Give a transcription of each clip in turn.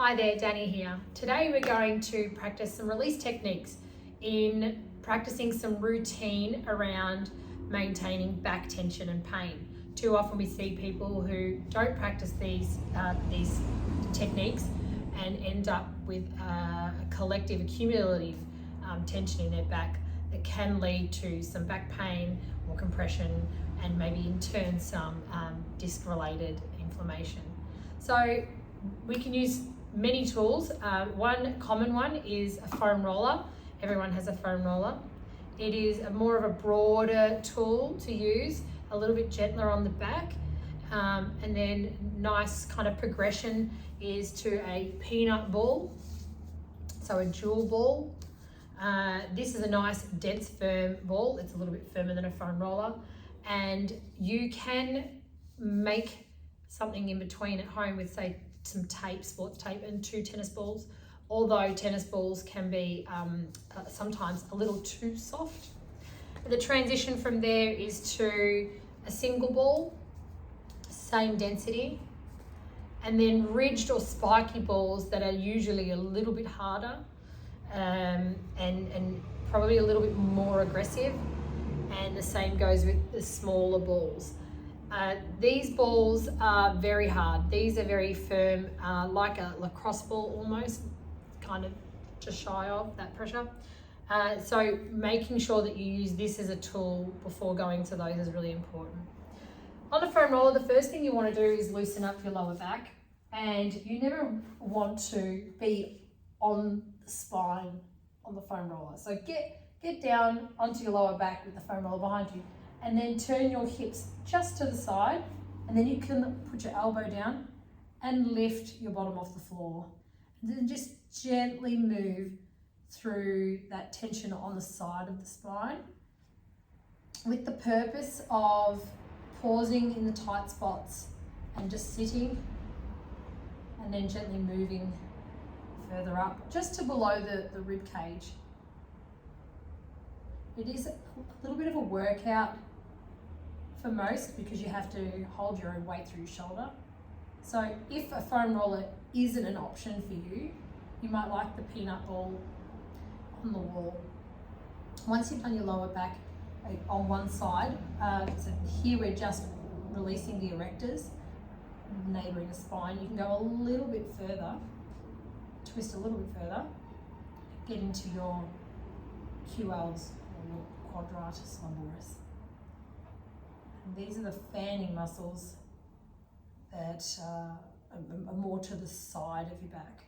Hi there, Danny here. Today we're going to practice some release techniques in practicing some routine around maintaining back tension and pain. Too often we see people who don't practice these techniques and end up with a collective accumulative tension in their back that can lead to some back pain or compression and maybe in turn some disc-related inflammation. So we can use many tools. One common one is a foam roller. Everyone has a foam roller. It is more of a broader tool to use, a little bit gentler on the back. And then nice kind of progression is to a peanut ball, so a jewel ball. This is a nice dense firm ball. It's a little bit firmer than a foam roller. And you can make something in between at home with, say, some tape, sports tape, and 2 tennis balls, although tennis balls can be sometimes a little too soft. The transition from there is to a single ball, same density, and then ridged or spiky balls that are usually a little bit harder and probably a little bit more aggressive, and the same goes with the smaller balls. These balls are very hard. These are very firm, like a lacrosse ball almost, kind of just shy of that pressure. So making sure that you use this as a tool before going to those is really important. On a foam roller, the first thing you want to do is loosen up your lower back, and you never want to be on the spine on the foam roller. So get down onto your lower back with the foam roller behind you, and then turn your hips just to the side, and then you can put your elbow down and lift your bottom off the floor. And then just gently move through that tension on the side of the spine with the purpose of pausing in the tight spots and just sitting, and then gently moving further up just to below the rib cage. It is a little bit of a workout for most because you have to hold your own weight through your shoulder. So if a foam roller isn't an option for you, you might like the peanut ball on the wall. Once you've done your lower back on one side, so here we're just releasing the erectors, neighbouring the spine. You can go a little bit further, twist a little bit further, get into your QLs, or quadratus lumboris. And these are the fanning muscles that are more to the side of your back.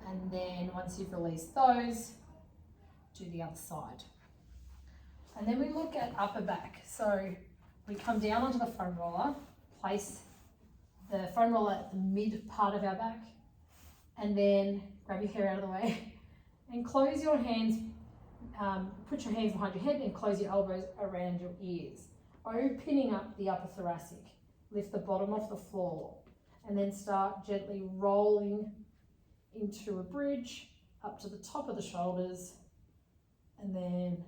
And then once you've released those, do the other side. And then we look at upper back. So we come down onto the foam roller, place the foam roller at the mid part of our back, and then grab your hair out of the way and close your hands, put your hands behind your head and close your elbows around your ears, opening up the upper thoracic. Lift the bottom off the floor, and then start gently rolling into a bridge up to the top of the shoulders, and then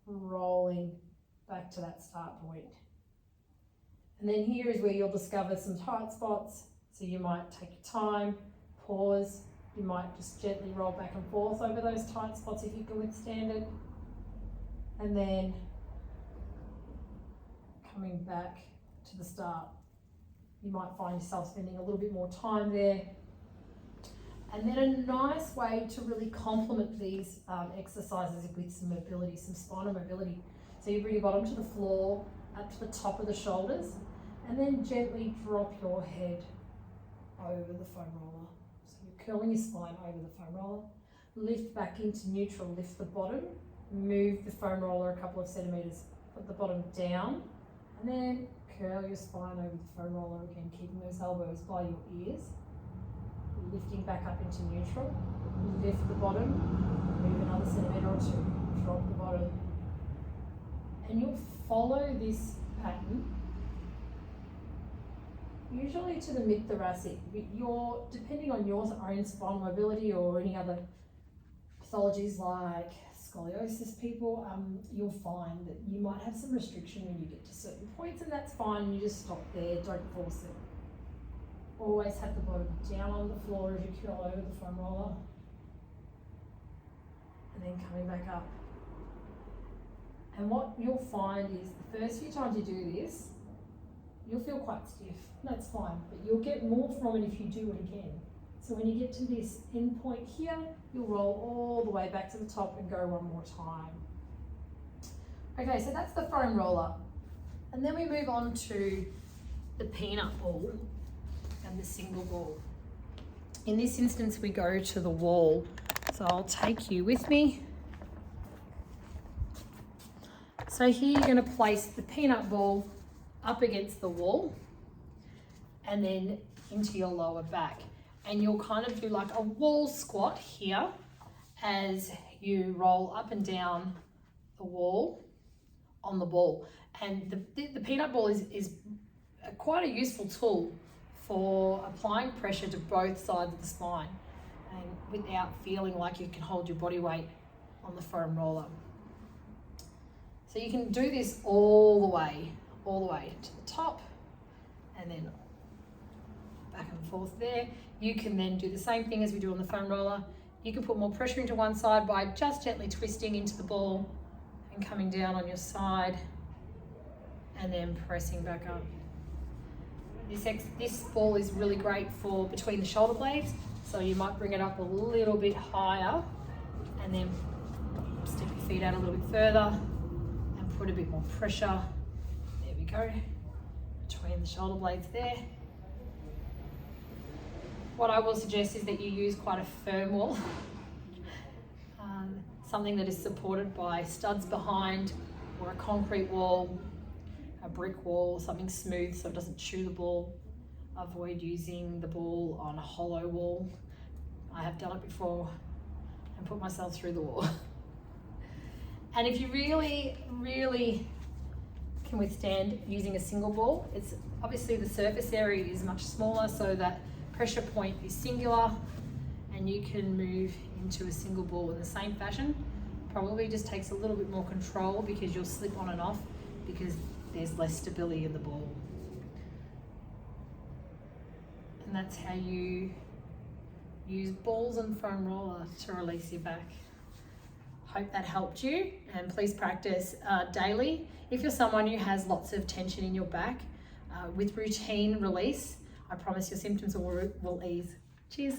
rolling back to that start point. And then here is where you'll discover some tight spots. So you might take your time, pause. You might just gently roll back and forth over those tight spots if you can withstand it. And then coming back to the start. You might find yourself spending a little bit more time there. And then a nice way to really complement these exercises with some mobility, some spinal mobility. So you bring your bottom to the floor, up to the top of the shoulders, and then gently drop your head over the foam roller. So you're curling your spine over the foam roller. Lift back into neutral, lift the bottom, move the foam roller a couple of centimetres, put the bottom down, and then curl your spine over the foam roller again, keeping those elbows by your ears. Lifting back up into neutral, lift the bottom, move another centimetre or 2, drop the bottom. And you'll follow this pattern usually to the mid-thoracic. Depending on your own spinal mobility or any other pathologies like scoliosis people, you'll find that you might have some restriction when you get to certain points, and that's fine. You just stop there, don't force it. Always have the bottom down on the floor as you curl over the foam roller. And then coming back up. And what you'll find is the first few times you do this, you'll feel quite stiff. That's fine, but you'll get more from it if you do it again. So when you get to this end point here, you'll roll all the way back to the top and go one more time. Okay, so that's the foam roller. And then we move on to the peanut ball and the single ball. In this instance, we go to the wall. So I'll take you with me. So here you're going to place the peanut ball up against the wall and then into your lower back. And you'll kind of do like a wall squat here as you roll up and down the wall on the ball. And the peanut ball is quite a useful tool for applying pressure to both sides of the spine and without feeling like you can hold your body weight on the foam roller. So you can do this all the way to the top and then back and forth there. You can then do the same thing as we do on the foam roller. You can put more pressure into one side by just gently twisting into the ball and coming down on your side and then pressing back up. This ball is really great for between the shoulder blades, so you might bring it up a little bit higher and then step your feet out a little bit further and put a bit more pressure. There we go, between the shoulder blades there. What I will suggest is that you use quite a firm wall, something that is supported by studs behind, or a concrete wall, a brick wall, something smooth so it doesn't chew the ball. Avoid using the ball on a hollow wall. I have done it before and put myself through the wall. And if you really, really can withstand using a single ball, it's obviously the surface area is much smaller, so that pressure point is singular and you can move into a single ball in the same fashion. Probably just takes a little bit more control because you'll slip on and off because there's less stability in the ball. And that's how you use balls and foam roller to release your back. Hope that helped you, and please practice daily. If you're someone who has lots of tension in your back, with routine release, I promise your symptoms will ease. Cheers.